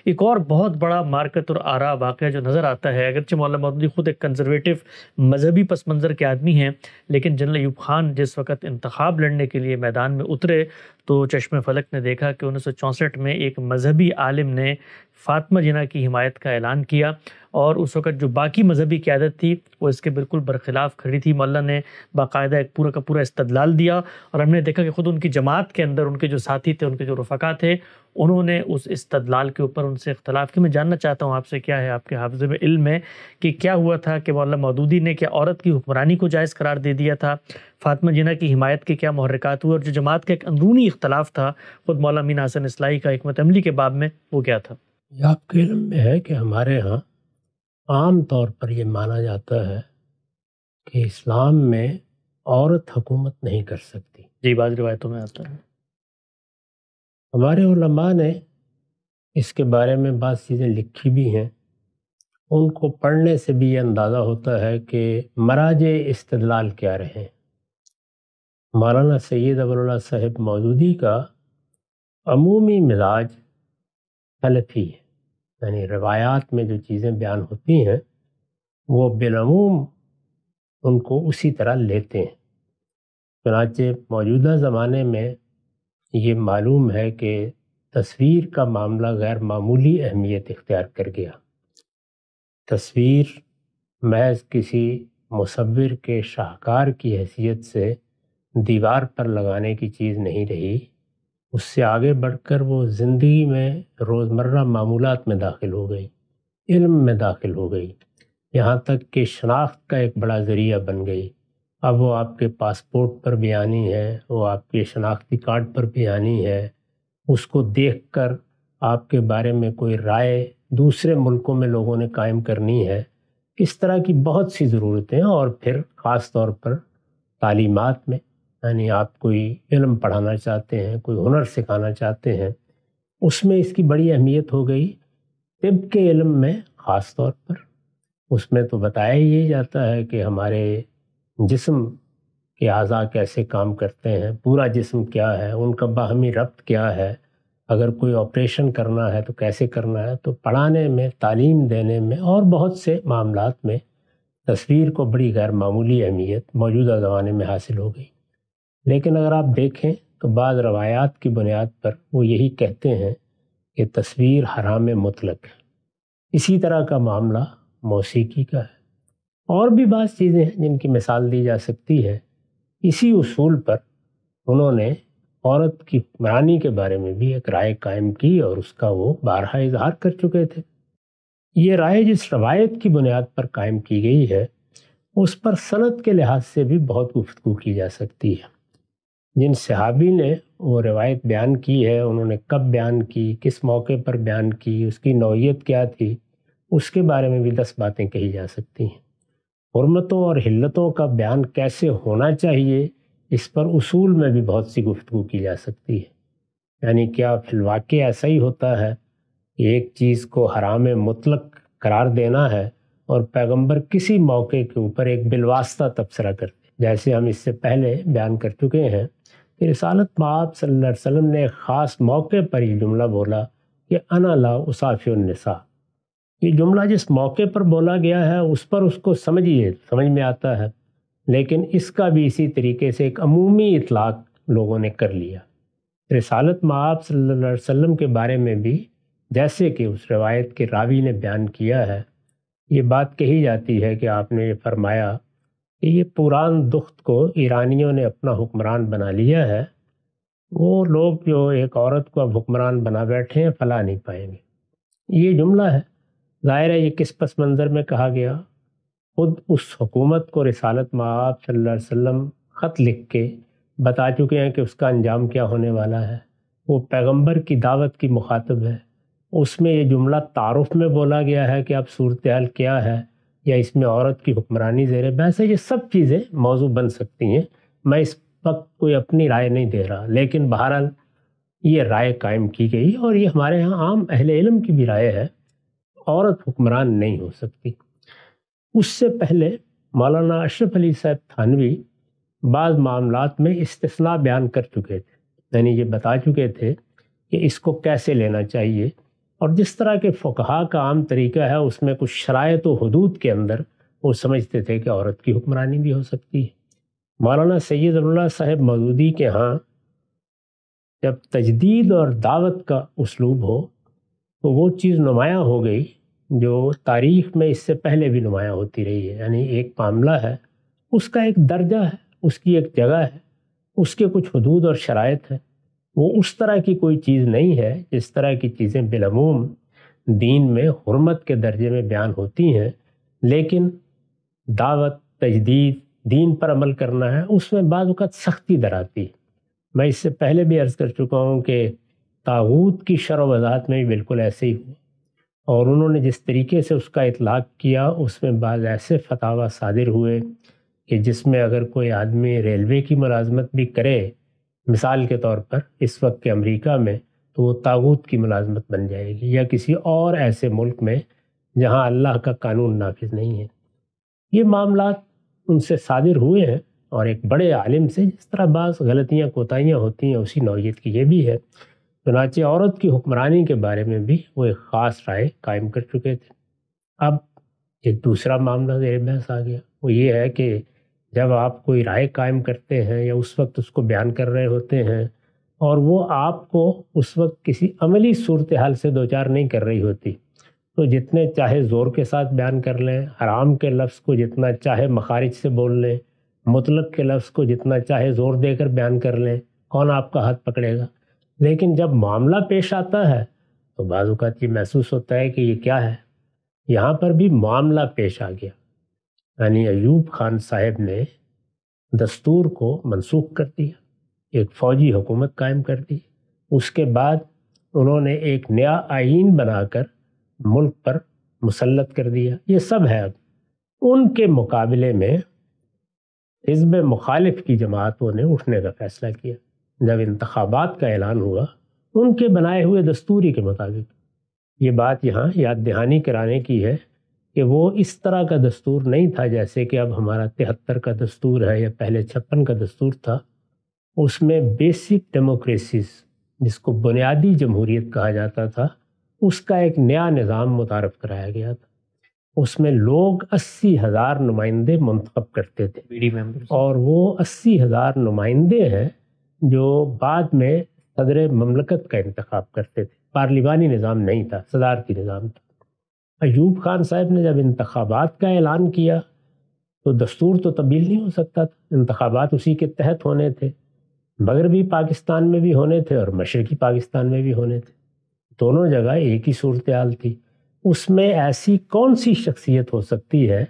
ایک اور بہت بڑا مارکت اور آرا واقعہ جو نظر آتا ہے، اگرچہ مولانا مودودی خود ایک کنزرویٹو مذہبی پس منظر کے آدمی ہیں، لیکن جنرل ایوب خان جس وقت انتخاب لڑنے کے لیے میدان میں اترے تو چشم فلک نے دیکھا کہ 1964 میں ایک مذہبی عالم نے فاطمہ جناح کی حمایت کا اعلان کیا، اور اس وقت جو باقی مذہبی قیادت تھی وہ اس کے بالکل برخلاف کھڑی تھی۔ مولانا نے باقاعدہ ایک پورا کا پورا استدلال دیا، اور ہم نے دیکھا کہ خود ان کی جماعت کے اندر ان کے جو ساتھی تھے، ان کے جو رفقا تھے، انہوں نے اس استدلال کے اوپر ان سے اختلاف کی۔ میں جاننا چاہتا ہوں آپ سے، کیا ہے آپ کے حافظے میں علم ہے کہ کیا ہوا تھا کہ مولانا مودودی نے کیا عورت کی حکمرانی کو جائز قرار دے دیا تھا؟ فاطمہ جناح کی حمایت کے کیا محرکات ہوئے؟ اور جو جماعت کا ایک اندرونی اختلاف تھا خود مولانا امین حسن اصلاحی کا حکمت عملی کے باب میں، وہ کیا تھا؟ یہ آپ کے علم میں ہے کہ ہمارے ہاں عام طور پر یہ مانا جاتا ہے کہ اسلام میں عورت حکومت نہیں کر سکتی۔ جی، بعض روایتوں میں آتا ہے۔ ہمارے علماء نے اس کے بارے میں بعض چیزیں لکھی بھی ہیں، ان کو پڑھنے سے بھی یہ اندازہ ہوتا ہے کہ مراجع استدلال کیا رہے۔ مولانا سید ابوالعلا صاحب مودودی کا عمومی مزاج سلفی ہے، یعنی روایات میں جو چیزیں بیان ہوتی ہیں وہ بالعموم ان کو اسی طرح لیتے ہیں۔ چنانچہ موجودہ زمانے میں یہ معلوم ہے کہ تصویر کا معاملہ غیر معمولی اہمیت اختیار کر گیا۔ تصویر محض کسی مصور کے شاہکار کی حیثیت سے دیوار پر لگانے کی چیز نہیں رہی، اس سے آگے بڑھ کر وہ زندگی میں روزمرہ معمولات میں داخل ہو گئی، علم میں داخل ہو گئی، یہاں تک کہ شناخت کا ایک بڑا ذریعہ بن گئی۔ اب وہ آپ کے پاسپورٹ پر بھی آنی ہے، وہ آپ کے شناختی کارڈ پر بھی آنی ہے، اس کو دیکھ کر آپ کے بارے میں کوئی رائے دوسرے ملکوں میں لوگوں نے قائم کرنی ہے۔ اس طرح کی بہت سی ضرورتیں، اور پھر خاص طور پر تعلیمات میں، یعنی آپ کوئی علم پڑھانا چاہتے ہیں، کوئی ہنر سکھانا چاہتے ہیں، اس میں اس کی بڑی اہمیت ہو گئی۔ طب کے علم میں خاص طور پر اس میں تو بتایا ہی جاتا ہے کہ ہمارے جسم کے اعضاء کیسے کام کرتے ہیں، پورا جسم کیا ہے، ان کا باہمی ربط کیا ہے، اگر کوئی آپریشن کرنا ہے تو کیسے کرنا ہے۔ تو پڑھانے میں، تعلیم دینے میں اور بہت سے معاملات میں تصویر کو بڑی غیر معمولی اہمیت موجودہ زمانے میں حاصل ہو گئی۔ لیکن اگر آپ دیکھیں تو بعض روایات کی بنیاد پر وہ یہی کہتے ہیں کہ تصویر حرام مطلق ہے۔ اسی طرح کا معاملہ موسیقی کا ہے، اور بھی بعض چیزیں ہیں جن کی مثال دی جا سکتی ہے۔ اسی اصول پر انہوں نے عورت کی حکمرانی کے بارے میں بھی ایک رائے قائم کی، اور اس کا وہ بارہا اظہار کر چکے تھے۔ یہ رائے جس روایت کی بنیاد پر قائم کی گئی ہے اس پر سند کے لحاظ سے بھی بہت گفتگو کی جا سکتی ہے۔ جن صحابی نے وہ روایت بیان کی ہے، انہوں نے کب بیان کی، کس موقع پر بیان کی، اس کی نوعیت کیا تھی، اس کے بارے میں بھی 10 باتیں کہی جا سکتی ہیں۔ حرمتوں اور حلتوں کا بیان کیسے ہونا چاہیے، اس پر اصول میں بھی بہت سی گفتگو کی جا سکتی ہے۔ یعنی کیا فی الواقع ایسا ہی ہوتا ہے کہ ایک چیز کو حرام مطلق قرار دینا ہے اور پیغمبر کسی موقع کے اوپر ایک بالواسطہ تبصرہ کرتے ہیں؟ جیسے ہم اس سے پہلے بیان کر چکے ہیں کہ رسالت مآب صلی اللہ علیہ وسلم نے ایک خاص موقع پر یہ جملہ بولا کہ انا لا اصافی النساء۔ یہ جملہ جس موقع پر بولا گیا ہے اس پر اس کو سمجھیے، سمجھ میں آتا ہے، لیکن اس کا بھی اسی طریقے سے ایک عمومی اطلاق لوگوں نے کر لیا۔ رسالت مآب صلی اللہ علیہ وسلم کے بارے میں بھی جیسے کہ اس روایت کے راوی نے بیان کیا ہے، یہ بات کہی جاتی ہے کہ آپ نے یہ فرمایا کہ یہ پوران دخت کو ایرانیوں نے اپنا حکمران بنا لیا ہے، وہ لوگ جو ایک عورت کو اب حکمران بنا بیٹھے ہیں فلا نہیں پائیں گے۔ یہ جملہ ہے، ظاہر ہے یہ کس پس منظر میں کہا گیا؟ خود اس حکومت کو رسالت مآب صلی اللہ علیہ وسلم خط لکھ کے بتا چکے ہیں کہ اس کا انجام کیا ہونے والا ہے۔ وہ پیغمبر کی دعوت کی مخاطب ہے، اس میں یہ جملہ تعارف میں بولا گیا ہے کہ اب صورتحال کیا ہے، یا اس میں عورت کی حکمرانی زیر بحث ہے۔ یہ سب چیزیں موضوع بن سکتی ہیں، میں اس وقت کوئی اپنی رائے نہیں دے رہا، لیکن بہرحال یہ رائے قائم کی گئی، اور یہ ہمارے ہاں عام اہل علم کی بھی رائے ہے، عورت حکمران نہیں ہو سکتی۔ اس سے پہلے مولانا اشرف علی صاحب تھانوی بعض معاملات میں استثناء بیان کر چکے تھے، یعنی یہ بتا چکے تھے کہ اس کو کیسے لینا چاہیے، اور جس طرح کے فقہا کا عام طریقہ ہے اس میں کچھ شرائط و حدود کے اندر وہ سمجھتے تھے کہ عورت کی حکمرانی بھی ہو سکتی ہے۔ مولانا سید اللہ صاحب مودودی کے ہاں جب تجدید اور دعوت کا اسلوب ہو تو وہ چیز نمایاں ہو گئی جو تاریخ میں اس سے پہلے بھی نمایاں ہوتی رہی ہے، یعنی ایک معاملہ ہے، اس کا ایک درجہ ہے، اس کی ایک جگہ ہے، اس کے کچھ حدود اور شرائط ہیں، وہ اس طرح کی کوئی چیز نہیں ہے جس طرح کی چیزیں بالعموم دین میں حرمت کے درجے میں بیان ہوتی ہیں، لیکن دعوت، تجدید، دین پر عمل کرنا ہے، اس میں بعض اوقات سختی در آتی ہے۔ میں اس سے پہلے بھی عرض کر چکا ہوں کہ طاغوت کی شرح و وضاحت میں بھی بالکل ایسے ہی ہوا، اور انہوں نے جس طریقے سے اس کا اطلاق کیا اس میں بعض ایسے فتاوی صادر ہوئے کہ جس میں اگر کوئی آدمی ریلوے کی ملازمت بھی کرے مثال کے طور پر اس وقت کے امریکہ میں، تو وہ طاغوت کی ملازمت بن جائے گی، یا کسی اور ایسے ملک میں جہاں اللہ کا قانون نافذ نہیں ہے۔ یہ معاملات ان سے صادر ہوئے ہیں، اور ایک بڑے عالم سے جس طرح بعض غلطیاں کوتاہیاں ہوتی ہیں اسی نوعیت کی یہ بھی ہے۔ چنانچہ عورت کی حکمرانی کے بارے میں بھی وہ ایک خاص رائے قائم کر چکے تھے۔ اب ایک دوسرا معاملہ زیر بحث آ گیا، وہ یہ ہے کہ جب آپ کوئی رائے قائم کرتے ہیں یا اس وقت اس کو بیان کر رہے ہوتے ہیں اور وہ آپ کو اس وقت کسی عملی صورتحال سے دوچار نہیں کر رہی ہوتی، تو جتنے چاہے زور کے ساتھ بیان کر لیں، حرام کے لفظ کو جتنا چاہے مخارج سے بول لیں، مطلق کے لفظ کو جتنا چاہے زور دے کر بیان کر لیں، کون آپ کا ہاتھ پکڑے گا؟ لیکن جب معاملہ پیش آتا ہے تو بعض اوقات یہ محسوس ہوتا ہے کہ یہ کیا ہے۔ یہاں پر بھی معاملہ پیش آ گیا، یعنی ایوب خان صاحب نے دستور کو منسوخ کر دیا، ایک فوجی حکومت قائم کر دی، اس کے بعد انہوں نے ایک نیا آئین بنا کر ملک پر مسلط کر دیا۔ یہ سب ہے۔ اب ان کے مقابلے میں حزب مخالف کی جماعتوں نے اٹھنے کا فیصلہ کیا۔ جب انتخابات کا اعلان ہوا ان کے بنائے ہوئے دستوری کے مطابق، یہ بات یہاں یاد دہانی کرانے کی ہے کہ وہ اس طرح کا دستور نہیں تھا جیسے کہ اب ہمارا 73 کا دستور ہے یا پہلے 56 کا دستور تھا۔ اس میں بیسک ڈیموکریسیز، جس کو بنیادی جمہوریت کہا جاتا تھا، اس کا ایک نیا نظام متعارف کرایا گیا تھا۔ اس میں لوگ 80,000 نمائندے منتخب کرتے تھے، اور وہ 80,000 نمائندے ہیں جو بعد میں صدر مملکت کا انتخاب کرتے تھے۔ پارلیمانی نظام نہیں تھا، صدارتی نظام تھا۔ ایوب خان صاحب نے جب انتخابات کا اعلان کیا تو دستور تو تبدیل نہیں ہو سکتا تھا، انتخابات اسی کے تحت ہونے تھے، مغربی پاکستان میں بھی ہونے تھے اور مشرقی پاکستان میں بھی ہونے تھے، دونوں جگہ ایک ہی صورتحال تھی۔ اس میں ایسی کون سی شخصیت ہو سکتی ہے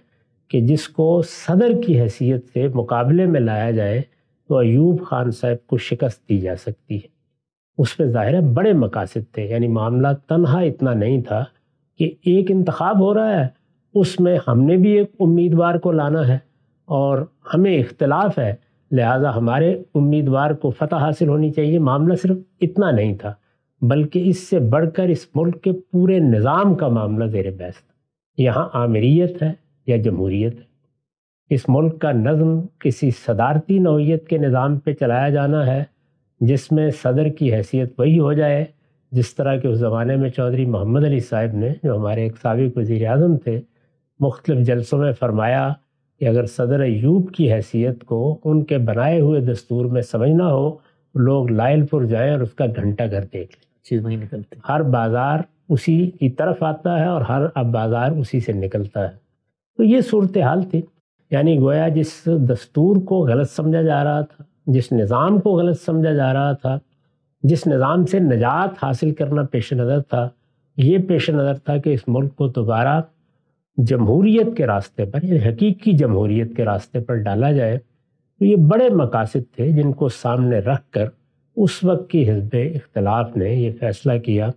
کہ جس کو صدر کی حیثیت سے مقابلے میں لایا جائے تو ایوب خان صاحب کو شکست دی جا سکتی ہے؟ اس پہ ظاہر ہے بڑے مقاصد تھے، یعنی معاملہ تنہا اتنا نہیں تھا کہ ایک انتخاب ہو رہا ہے، اس میں ہم نے بھی ایک امیدوار کو لانا ہے اور ہمیں اختلاف ہے، لہٰذا ہمارے امیدوار کو فتح حاصل ہونی چاہیے۔ معاملہ صرف اتنا نہیں تھا، بلکہ اس سے بڑھ کر اس ملک کے پورے نظام کا معاملہ زیر بحث تھا۔ یہاں آمریت ہے یا جمہوریت ہے؟ اس ملک کا نظم کسی صدارتی نوعیت کے نظام پہ چلایا جانا ہے جس میں صدر کی حیثیت وہی ہو جائے جس طرح کے اس زمانے میں چودھری محمد علی صاحب نے، جو ہمارے ایک سابق وزیر اعظم تھے، مختلف جلسوں میں فرمایا کہ اگر صدر ایوب کی حیثیت کو ان کے بنائے ہوئے دستور میں سمجھنا ہو، لوگ لائل پور جائیں اور اس کا گھنٹہ گھر دیکھ لیں، چیز وہی نکلتی، ہر بازار اسی کی طرف آتا ہے اور ہر اب بازار اسی سے نکلتا ہے۔ تو یہ صورتحال تھی، یعنی گویا جس دستور کو غلط سمجھا جا رہا تھا، جس نظام کو غلط سمجھا جا رہا تھا، جس نظام سے نجات حاصل کرنا پیش نظر تھا، یہ پیش نظر تھا کہ اس ملک کو دوبارہ جمہوریت کے راستے پر، یعنی حقیقی جمہوریت کے راستے پر ڈالا جائے۔ تو یہ بڑے مقاصد تھے جن کو سامنے رکھ کر اس وقت کی حزب اختلاف نے یہ فیصلہ کیا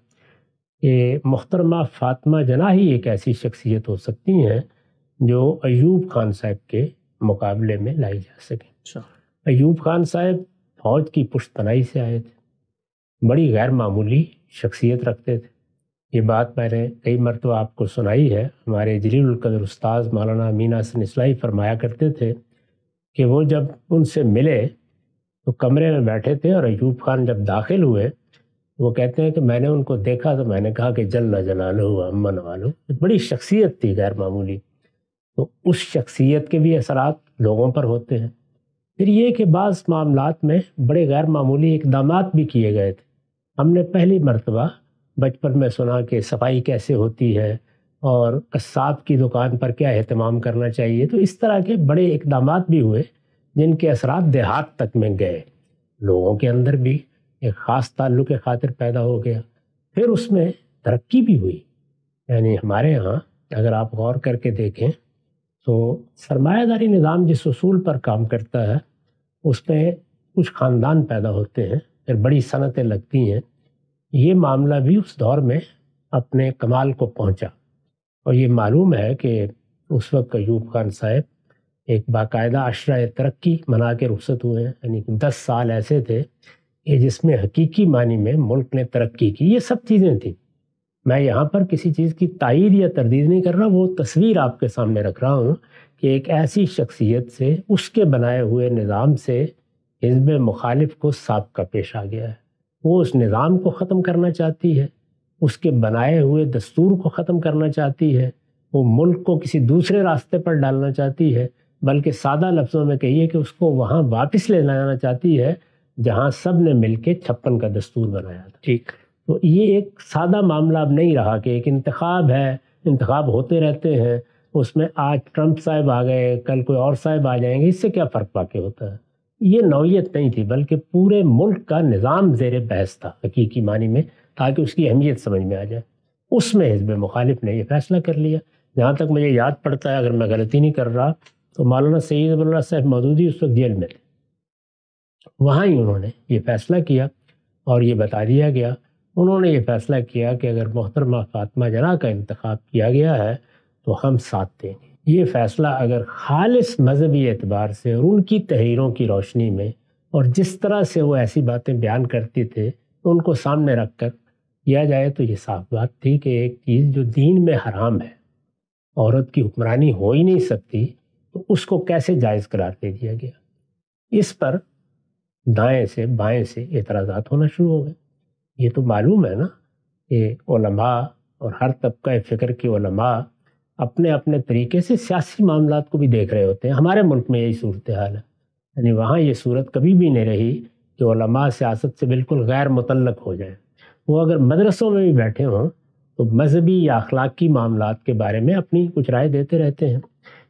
کہ محترمہ فاطمہ جناح ہی ایک ایسی شخصیت ہو سکتی ہیں جو ایوب خان صاحب کے مقابلے میں لائی جا سکے۔ ایوب خان صاحب فوج کی پشت پناہی سے آئے تھے، بڑی غیر معمولی شخصیت رکھتے تھے۔ یہ بات میں نے کئی مرتبہ آپ کو سنائی ہے، ہمارے جلیل القدر استاذ مولانا امین حسن اصلاحی فرمایا کرتے تھے کہ وہ جب ان سے ملے تو کمرے میں بیٹھے تھے، اور ایوب خان جب داخل ہوئے وہ کہتے ہیں کہ میں نے ان کو دیکھا تو میں نے کہا کہ جل جلالہ و عم نوالہ، بڑی شخصیت تھی غیر معمولی. تو اس شخصیت کے بھی اثرات لوگوں پر ہوتے ہیں. پھر یہ کہ بعض معاملات میں بڑے غیر معمولی اقدامات بھی کیے گئے تھے. ہم نے پہلی مرتبہ بچپن میں سنا کہ صفائی کیسے ہوتی ہے اور قصاب کی دکان پر کیا اہتمام کرنا چاہیے. تو اس طرح کے بڑے اقدامات بھی ہوئے جن کے اثرات دیہات تک میں گئے. لوگوں کے اندر بھی ایک خاص تعلق خاطر پیدا ہو گیا. پھر اس میں ترقی بھی ہوئی. یعنی ہمارے ہاں اگر آپ غور کر کے دیکھیں تو سرمایہ داری نظام جس اصول پر کام کرتا ہے اس میں کچھ خاندان پیدا ہوتے ہیں، پھر بڑی صنعتیں لگتی ہیں. یہ معاملہ بھی اس دور میں اپنے کمال کو پہنچا. اور یہ معلوم ہے کہ اس وقت ایوب خان صاحب ایک باقاعدہ عشرہ ترقی منا کے رخصت ہوئے ہیں. یعنی 10 سال ایسے تھے کہ جس میں حقیقی معنی میں ملک نے ترقی کی. یہ سب چیزیں تھیں. میں یہاں پر کسی چیز کی تائید یا تردید نہیں کر رہا، وہ تصویر آپ کے سامنے رکھ رہا ہوں کہ ایک ایسی شخصیت سے، اس کے بنائے ہوئے نظام سے حزب مخالف کو سابقہ پیش آ گیا ہے. وہ اس نظام کو ختم کرنا چاہتی ہے، اس کے بنائے ہوئے دستور کو ختم کرنا چاہتی ہے، وہ ملک کو کسی دوسرے راستے پر ڈالنا چاہتی ہے، بلکہ سادہ لفظوں میں کہیے کہ اس کو وہاں واپس لے جانا چاہتی ہے جہاں سب نے مل کے 56 کا دستور بنایا تھا. ٹھیک. تو یہ ایک سادہ معاملہ اب نہیں رہا کہ ایک انتخاب ہے، انتخاب ہوتے رہتے ہیں، اس میں آج ٹرمپ صاحب آ گئے، کل کوئی اور صاحب آ جائیں گے، اس سے کیا فرق واقع ہوتا ہے. یہ نوعیت نہیں تھی، بلکہ پورے ملک کا نظام زیر بحث تھا حقیقی معنی میں، تاکہ اس کی اہمیت سمجھ میں آ جائے. اس میں حزب مخالف نے یہ فیصلہ کر لیا. جہاں تک مجھے یاد پڑتا ہے، اگر میں غلطی نہیں کر رہا، تو مولانا سید ابو اللہ صاحب مودودی اس وقت جیل میں تھے. وہاں ہی انہوں نے یہ فیصلہ کیا اور یہ بتا دیا گیا. انہوں نے یہ فیصلہ کیا کہ اگر محترمہ فاطمہ جناح کا انتخاب کیا گیا ہے تو ہم ساتھ دیں گے. یہ فیصلہ اگر خالص مذہبی اعتبار سے اور ان کی تحریروں کی روشنی میں اور جس طرح سے وہ ایسی باتیں بیان کرتی تھے ان کو سامنے رکھ کر کیا جائے تو یہ صاف بات تھی کہ ایک چیز جو دین میں حرام ہے، عورت کی حکمرانی ہو ہی نہیں سکتی، تو اس کو کیسے جائز قرار دے دیا گیا. اس پر دائیں سے بائیں سے اعتراضات ہونا شروع ہو گئے. یہ تو معلوم ہے نا کہ علماء اور ہر طبقہ فکر کے علماء اپنے اپنے طریقے سے سیاسی معاملات کو بھی دیکھ رہے ہوتے ہیں. ہمارے ملک میں یہی صورتحال ہے. یعنی وہاں یہ صورت کبھی بھی نہیں رہی کہ علماء سیاست سے بالکل غیر متعلق ہو جائیں. وہ اگر مدرسوں میں بھی بیٹھے ہوں تو مذہبی یا اخلاقی معاملات کے بارے میں اپنی کچھ رائے دیتے رہتے ہیں.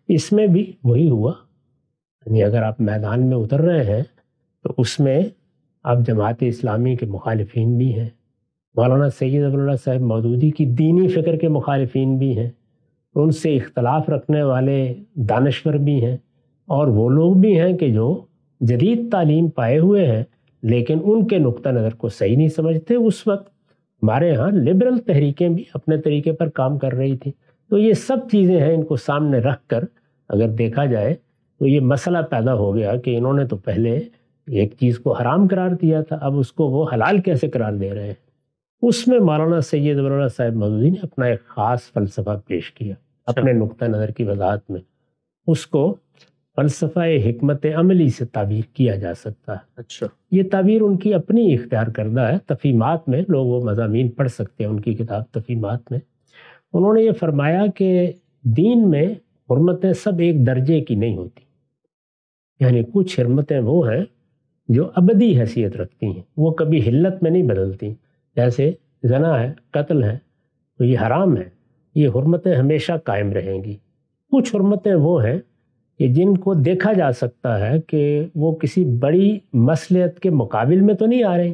اس میں بھی وہی ہوا. یعنی اگر آپ میدان میں اتر رہے ہیں تو اس میں اب جماعت اسلامی کے مخالفین بھی ہیں، مولانا سید ابو اللہ صاحب مودودی کی دینی فکر کے مخالفین بھی ہیں، ان سے اختلاف رکھنے والے دانشور بھی ہیں، اور وہ لوگ بھی ہیں کہ جو جدید تعلیم پائے ہوئے ہیں لیکن ان کے نقطہ نظر کو صحیح نہیں سمجھتے. اس وقت ہمارے ہاں لبرل تحریکیں بھی اپنے طریقے پر کام کر رہی تھیں. تو یہ سب چیزیں ہیں، ان کو سامنے رکھ کر اگر دیکھا جائے تو یہ مسئلہ پیدا ہو گیا کہ انہوں نے تو پہلے ایک چیز کو حرام قرار دیا تھا، اب اس کو وہ حلال کیسے قرار دے رہے ہیں. اس میں مولانا سید ابو اللہ صاحب مودودی نے اپنا ایک خاص فلسفہ پیش کیا اپنے نقطہ نظر کی وضاحت میں. اس کو فلسفہ حکمت عملی سے تعبیر کیا جا سکتا ہے. اچھا. یہ تعبیر ان کی اپنی اختیار کردہ ہے. تفہیمات میں لوگ وہ مضامین پڑھ سکتے ہیں، ان کی کتاب تفہیمات میں انہوں نے یہ فرمایا کہ دین میں حرمتیں سب ایک درجے کی نہیں ہوتی. یعنی کچھ حرمتیں وہ ہیں جو ابدی حیثیت رکھتی ہیں، وہ کبھی حلت میں نہیں بدلتی. جیسے زنا ہے، قتل ہے، تو یہ حرام ہے، یہ حرمتیں ہمیشہ قائم رہیں گی. کچھ حرمتیں وہ ہیں کہ جن کو دیکھا جا سکتا ہے کہ وہ کسی بڑی مصلحت کے مقابل میں تو نہیں آ رہے.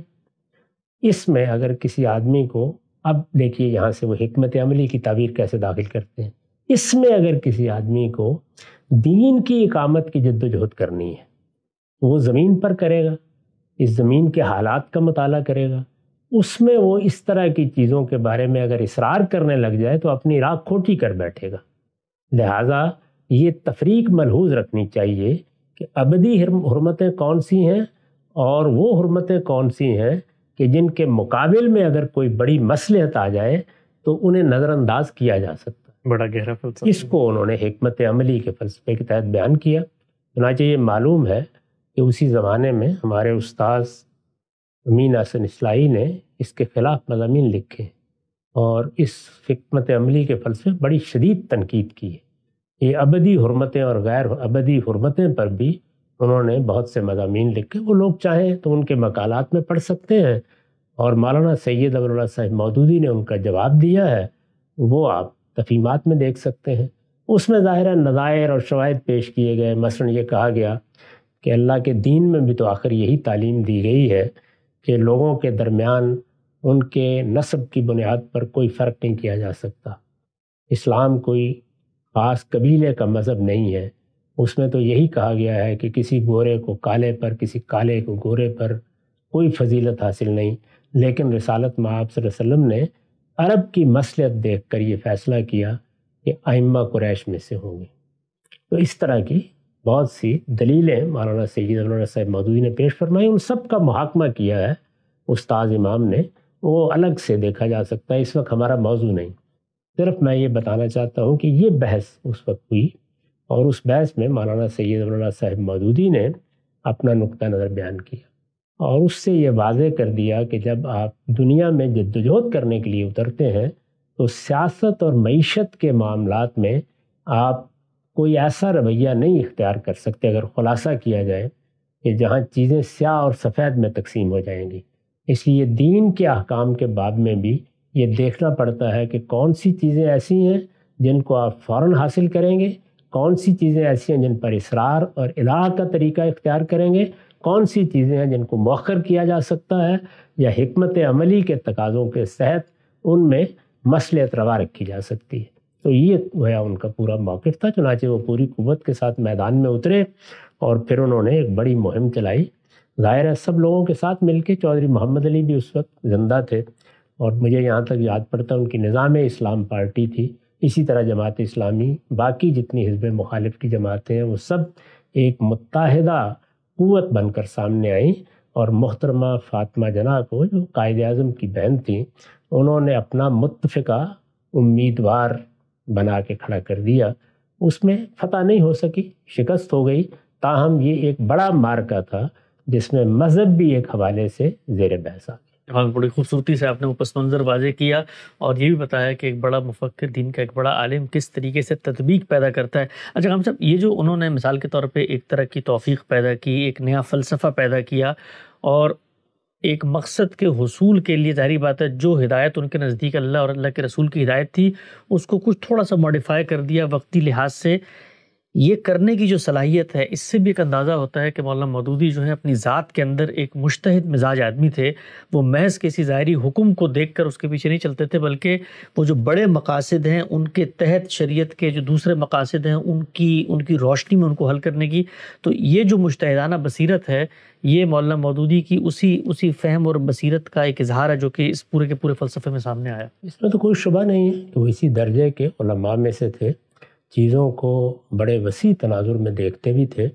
اس میں اگر کسی آدمی کو، اب دیکھیے یہاں سے وہ حکمت عملی کی تعبیر کیسے داخل کرتے ہیں، اس میں اگر کسی آدمی کو دین کی اقامت کی جد و جہد کرنی ہے، وہ زمین پر کرے گا، اس زمین کے حالات کا مطالعہ کرے گا. اس میں وہ اس طرح کی چیزوں کے بارے میں اگر اصرار کرنے لگ جائے تو اپنی راہ کھوٹی کر بیٹھے گا. لہٰذا یہ تفریق ملحوظ رکھنی چاہیے کہ ابدی حرمتیں کون سی ہیں اور وہ حرمتیں کون سی ہیں کہ جن کے مقابل میں اگر کوئی بڑی مصلحت آ جائے تو انہیں نظر انداز کیا جا سکتا ہے. بڑا گہرا فلسفہ. اس کو انہوں نے حکمت عملی کے فلسفے کے تحت بیان کیا. چنانچہ یہ معلوم ہے کہ اسی زمانے میں ہمارے استاذ امین حسن اصلاحی نے اس کے خلاف مضامین لکھے اور اس حکمت عملی کے فلسفے بڑی شدید تنقید کی ہے۔ یہ ابدی حرمتیں اور غیر ابدی حرمتیں پر بھی انہوں نے بہت سے مضامین لکھے، وہ لوگ چاہیں تو ان کے مقالات میں پڑھ سکتے ہیں، اور مولانا سید ابوالعلا صاحب مودودی نے ان کا جواب دیا ہے، وہ آپ تفہیمات میں دیکھ سکتے ہیں۔ اس میں ظاہر نظائر اور شواہد پیش کیے گئے، مثلا یہ کہا گیا کہ اللہ کے دین میں بھی تو آخر یہی تعلیم دی گئی ہے کہ لوگوں کے درمیان ان کے نسب کی بنیاد پر کوئی فرق نہیں کیا جا سکتا۔ اسلام کوئی خاص قبیلے کا مذہب نہیں ہے، اس میں تو یہی کہا گیا ہے کہ کسی گورے کو کالے پر، کسی کالے کو گورے پر کوئی فضیلت حاصل نہیں، لیکن رسالت مآب صلی اللہ علیہ وسلم نے عرب کی مصلحت دیکھ کر یہ فیصلہ کیا کہ ائمہ قریش میں سے ہوں گے۔ تو اس طرح کی بہت سی دلیلیں مولانا سید ابوالعلا صاحب مودودی نے پیش فرمائی، ان سب کا محاکمہ کیا ہے استاذ امام نے، وہ الگ سے دیکھا جا سکتا ہے، اس وقت ہمارا موضوع نہیں۔ صرف میں یہ بتانا چاہتا ہوں کہ یہ بحث اس وقت ہوئی، اور اس بحث میں مولانا سید ابوالعلا صاحب مودودی نے اپنا نقطہ نظر بیان کیا، اور اس سے یہ واضح کر دیا کہ جب آپ دنیا میں جدوجہد کرنے کے لیے اترتے ہیں تو سیاست اور معیشت کے معاملات میں آپ کوئی ایسا رویہ نہیں اختیار کر سکتے، اگر خلاصہ کیا جائے، کہ جہاں چیزیں سیاہ اور سفید میں تقسیم ہو جائیں گی۔ اس لیے دین کے احکام کے باب میں بھی یہ دیکھنا پڑتا ہے کہ کون سی چیزیں ایسی ہیں جن کو آپ فوراً حاصل کریں گے، کون سی چیزیں ایسی ہیں جن پر اصرار اور الحاح کا طریقہ اختیار کریں گے، کون سی چیزیں ہیں جن کو مؤخر کیا جا سکتا ہے یا حکمت عملی کے تقاضوں کے تحت ان میں مصلحت روا رکھی جا سکتی ہے۔ تو یہ گویا ان کا پورا موقف تھا، چنانچہ وہ پوری قوت کے ساتھ میدان میں اترے اور پھر انہوں نے ایک بڑی مہم چلائی۔ ظاہر ہے سب لوگوں کے ساتھ مل کے، چودھری محمد علی بھی اس وقت زندہ تھے، اور مجھے یہاں تک یاد پڑتا ان کی نظام اسلام پارٹی تھی، اسی طرح جماعت اسلامی، باقی جتنی حزب مخالف کی جماعتیں ہیں وہ سب ایک متحدہ قوت بن کر سامنے آئیں، اور محترمہ فاطمہ جناح کو، جو قائد اعظم کی بہن تھیں، انہوں نے اپنا متفقہ امیدوار بنا کے کھڑا کر دیا۔ اس میں فتح نہیں ہو سکی، شکست ہو گئی، تاہم یہ ایک بڑا معرکہ تھا جس میں مذہب بھی ایک حوالے سے زیر بحث آ گیا۔ ہاں، بڑی خوبصورتی سے آپ نے وہ پس منظر واضح کیا، اور یہ بھی بتایا کہ ایک بڑا مفکر، دین کا ایک بڑا عالم کس طریقے سے تطبیق پیدا کرتا ہے۔ اچھا ہم صاحب، یہ جو انہوں نے مثال کے طور پہ ایک طرح کی توفیق پیدا کی، ایک نیا فلسفہ پیدا کیا، اور ایک مقصد کے حصول کے لیے، ظاہری بات ہے جو ہدایت ان کے نزدیک اللہ اور اللہ کے رسول کی ہدایت تھی، اس کو کچھ تھوڑا سا ماڈیفائی کر دیا وقتی لحاظ سے، یہ کرنے کی جو صلاحیت ہے، اس سے بھی ایک اندازہ ہوتا ہے کہ مولانا مودودی جو ہے اپنی ذات کے اندر ایک مجتہد مزاج آدمی تھے۔ وہ محض کسی ظاہری حکم کو دیکھ کر اس کے پیچھے نہیں چلتے تھے، بلکہ وہ جو بڑے مقاصد ہیں ان کے تحت شریعت کے جو دوسرے مقاصد ہیں ان کی روشنی میں ان کو حل کرنے کی، تو یہ جو مجتہدانہ بصیرت ہے، یہ مولانا مودودی کی اسی فہم اور بصیرت کا ایک اظہار ہے جو کہ اس پورے کے پورے فلسفے میں سامنے آیا۔ اس میں تو کوئی شبہ نہیں ہے کہ وہ اسی درجے کے علماء میں سے تھے، چیزوں کو بڑے وسیع تناظر میں دیکھتے بھی تھے،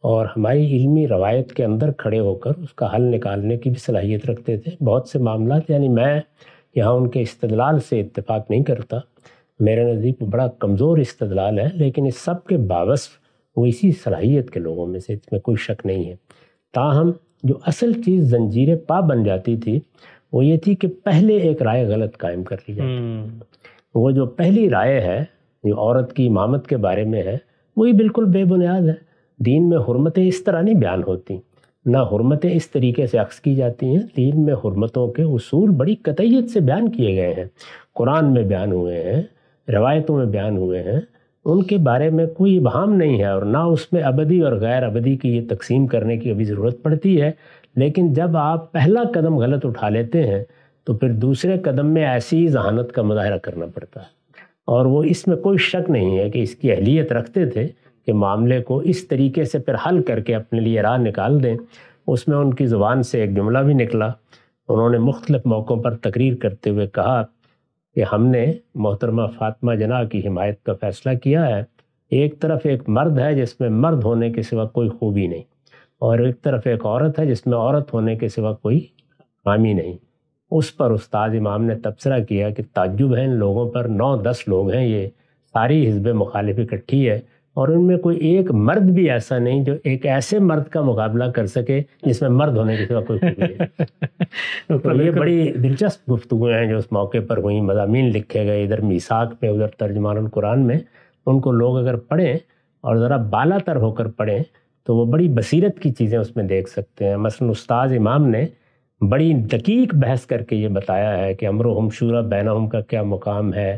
اور ہماری علمی روایت کے اندر کھڑے ہو کر اس کا حل نکالنے کی بھی صلاحیت رکھتے تھے۔ بہت سے معاملات، یعنی میں یہاں ان کے استدلال سے اتفاق نہیں کرتا، میرے نزدیک وہ بڑا کمزور استدلال ہے، لیکن اس سب کے باوصف وہ اسی صلاحیت کے لوگوں میں سے، اس میں کوئی شک نہیں ہے۔ تاہم جو اصل چیز زنجیر پا بن جاتی تھی وہ یہ تھی کہ پہلے ایک رائے غلط قائم کر لی جاتی۔ وہ جو پہلی رائے ہے جو عورت کی امامت کے بارے میں ہے، وہی بالکل بے بنیاد ہے۔ دین میں حرمتیں اس طرح نہیں بیان ہوتی، نہ حرمتیں اس طریقے سے عکس کی جاتی ہیں۔ دین میں حرمتوں کے اصول بڑی قطعیت سے بیان کیے گئے ہیں، قرآن میں بیان ہوئے ہیں، روایتوں میں بیان ہوئے ہیں، ان کے بارے میں کوئی ابہام نہیں ہے، اور نہ اس میں ابدی اور غیر ابدی کی یہ تقسیم کرنے کی ابھی ضرورت پڑتی ہے۔ لیکن جب آپ پہلا قدم غلط اٹھا لیتے ہیں تو پھر دوسرے قدم میں ایسی ہی ذہانت کا مظاہرہ کرنا پڑتا ہے، اور وہ اس میں کوئی شک نہیں ہے کہ اس کی اہلیت رکھتے تھے کہ معاملے کو اس طریقے سے پھر حل کر کے اپنے لیے راہ نکال دیں۔ اس میں ان کی زبان سے ایک جملہ بھی نکلا، انہوں نے مختلف موقعوں پر تقریر کرتے ہوئے کہا کہ ہم نے محترمہ فاطمہ جناح کی حمایت کا فیصلہ کیا ہے۔ ایک طرف ایک مرد ہے جس میں مرد ہونے کے سوا کوئی خوبی نہیں، اور ایک طرف ایک عورت ہے جس میں عورت ہونے کے سوا کوئی خامی نہیں۔ اس پر استاد امام نے تبصرہ کیا کہ تعجب ہے ان لوگوں پر، 9-10 لوگ ہیں، یہ ساری حزب مخالف اکٹھی ہے، اور ان میں کوئی ایک مرد بھی ایسا نہیں جو ایک ایسے مرد کا مقابلہ کر سکے جس میں مرد ہونے کے سوا کوئی خوبی نہیں۔ تو یہ بڑی دلچسپ گفتگویں ہیں جو اس موقع پر ہوئیں، مضامین لکھے گئے ادھر میثاق پہ، ادھر ترجمان القرآن میں۔ ان کو لوگ اگر پڑھیں اور ذرا بالا تر ہو کر پڑھیں تو وہ بڑی بصیرت کی چیزیں اس میں دیکھ سکتے ہیں۔ مثلا استاذ امام نے بڑی دقیق بحث کر کے یہ بتایا ہے کہ امرہم شورا بینہم کا کیا مقام ہے،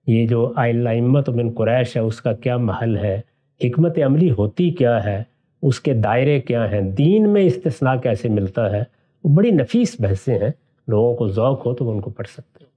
یہ جو الائمۃ من قریش ہے اس کا کیا محل ہے، حکمت عملی ہوتی کیا ہے، اس کے دائرے کیا ہیں، دین میں استثناء کیسے ملتا ہے۔ وہ بڑی نفیس بحثیں ہیں، لوگوں کو ذوق ہو تو وہ ان کو پڑھ سکتے ہیں۔